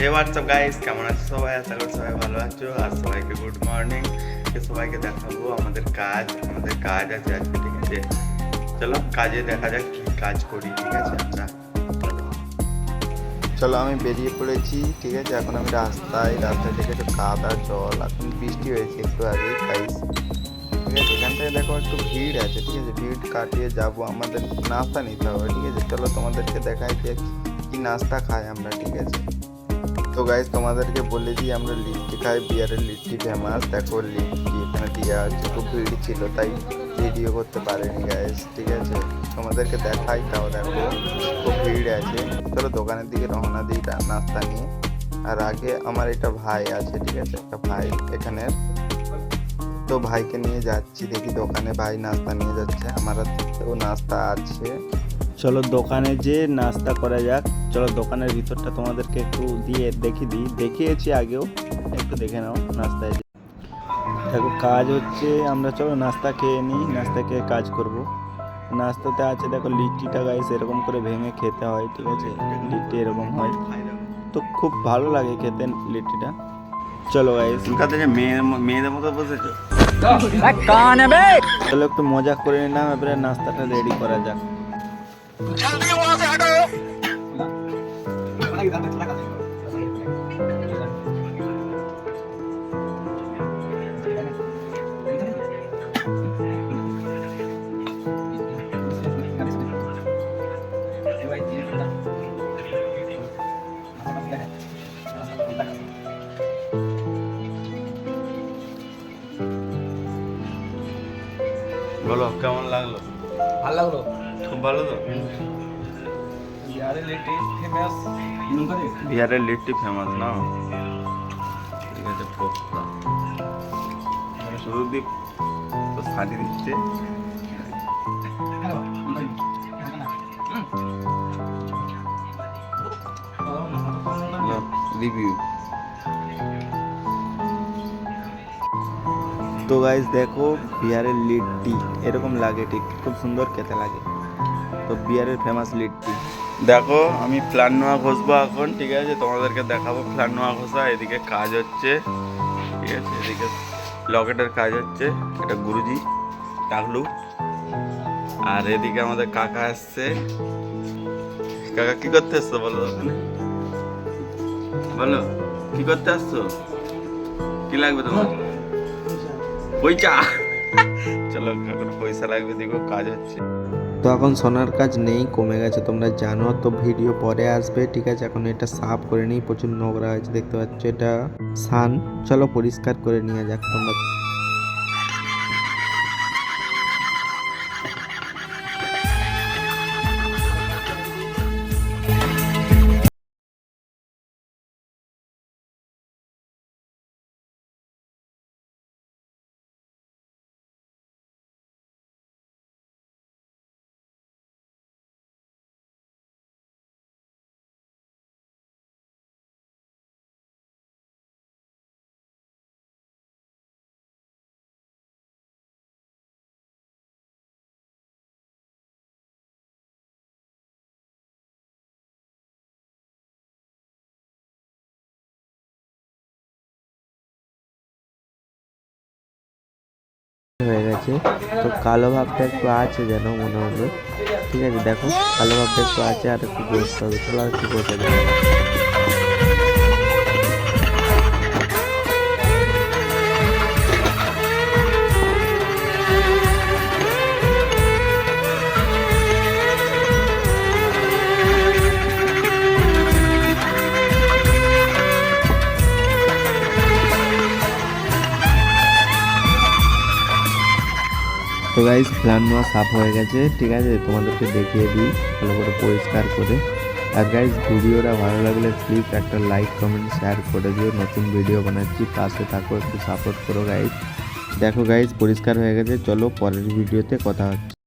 WhatsApp guys, কেমন আছো সবাই? আশা করি সবাই ভালো আছো। আর সবাইকে গুড মর্নিং। সবাইকে দেখাবো আমাদের কাজ আছে আজকে, ঠিক আছে? চলো কাজে দেখা যাক কি কাজ করি, ঠিক আছে? চলো আমি বেরিয়ে পড়েছি, ঠিক আছে? এখন আমি রাস্তা থেকে একটু কাদা জল, এখন বৃষ্টি হয়েছে একটু আগে গাইস, ঠিক আছে? এখান থেকে দেখো একটু ভিড় আছে, ঠিক আছে? ভিড় কাটিয়ে যাব, আমাদের নাস্তা নিতে হবে, ঠিক আছে? চলো তোমাদেরকে দেখাই যে কি নাস্তা খাই আমরা, ঠিক আছে? তো গাইস তোমাদেরকে বলে দিই, আমরা লিট্টি খাই, বিয়ারের লিট্টি ফেমাস। দেখো লিট্টি এখানে দেওয়া আছে, খুব ভিড় ছিল তাই ভিডিও করতে পারিনি গাইস, ঠিক আছে? তোমাদেরকে দেখাই, তাও দেখো খুব ভিড় আছে। চলো দোকানের দিকে রওনা দিই নাস্তা নিয়ে। আর আগে আমার একটা ভাই আছে, ঠিক আছে? একটা ভাই এখানে, তো ভাইকে নিয়ে যাচ্ছি, দেখি দোকানে ভাই নাস্তা নিয়ে যাচ্ছে, আমার হাতেও নাস্তা আছে। চলো দোকানে যে নাস্তা করা যাক। চলো দোকানের ভিতরটা তোমাদেরকে একটু দেখিয়েছি আগেও, একটু দেখে নাও। নাস্তায় দেখো কাজ হচ্ছে, আমরা চলো নাস্তা খেয়ে নিই, নাস্তা খেয়ে কাজ করব। নাস্তাতে আছে দেখো লিট্টিটা গাইস, এরকম করে ভেঙে খেতে হয়, ঠিক আছে? লিট্টি এরকম হয়, তো খুব ভালো লাগে খেতে লিট্টিটা। চলো গাইস, মেয়েদের মতো বসেছো, চলো একটু মজা করে নিলাম, এবারে নাস্তাটা রেডি করা যাক। বলো কেমন লাগলো? ভালো লাগলো, খুব ভালো। তো বিহারের লিট্টি ফেমাস না, ঠিক আছে? পোস্তা শুধু দ্বীপ তো ছাড়ি দিচ্ছে। রিভিউ তো গাইস দেখো, বিহারের লিট্টি এরকম লাগে, ঠিক খুব সুন্দর খেতে লাগে। তো বিহারের ফেমাস লিট্টি দেখো। আমি ফ্ল্যান নোয়া ঘষবো এখন, ঠিক আছে? তোমাদেরকে দেখাবো ফ্ল্যান নোয়া ঘষা। এদিকে কাজ হচ্ছে, ঠিক আছে? এদিকে লকেটের কাজ হচ্ছে, এটা গুরুজি টাকলু। আর এদিকে আমাদের কাকা আসছে। কাকা কি করতে আসছো বলো? ওখানে বলো কি করতে আসছো, কি লাগবে তোমার? পয়সা। চলো এখন পয়সা লাগবে, দেখো কাজ হচ্ছে। তো এখন সোনার কাজ নেই, কমে গেছে, তোমরা জানো। তো ভিডিও পরে আসবে, ঠিক আছে? এখন এটা সাফ করে নিই, প্রচুর নোংরা হয়েছে দেখতে পাচ্ছ, এটা সান। চলো পরিষ্কার করে নিয়ে যাক তোমরা। হয়ে গেছে, তো কালো ভাবটা একটু আছে যেন মনে হলো, ঠিক আছে? দেখো কালো ভাবটা একটু আছে, আর একটু বসতে হবে, চলো আর একটু বসে যাবে। তো গাইস ফ্ল্যান নোয়া সাফ হয়ে গেছে, ঠিক আছে? তোমাদেরকে দেখিয়ে দিই ভালো করে পরিষ্কার করে। আর গাইস ভিডিওটা ভালো লাগলে প্লিজ একটা লাইক কমেন্ট শেয়ার করে দিও। নতুন ভিডিও বানাচ্ছি, পাশে থাকো, একটু সাপোর্ট করো গাইস। দেখো গাইস পরিষ্কার হয়ে গেছে, চলো পরের ভিডিওতে কথা হচ্ছে।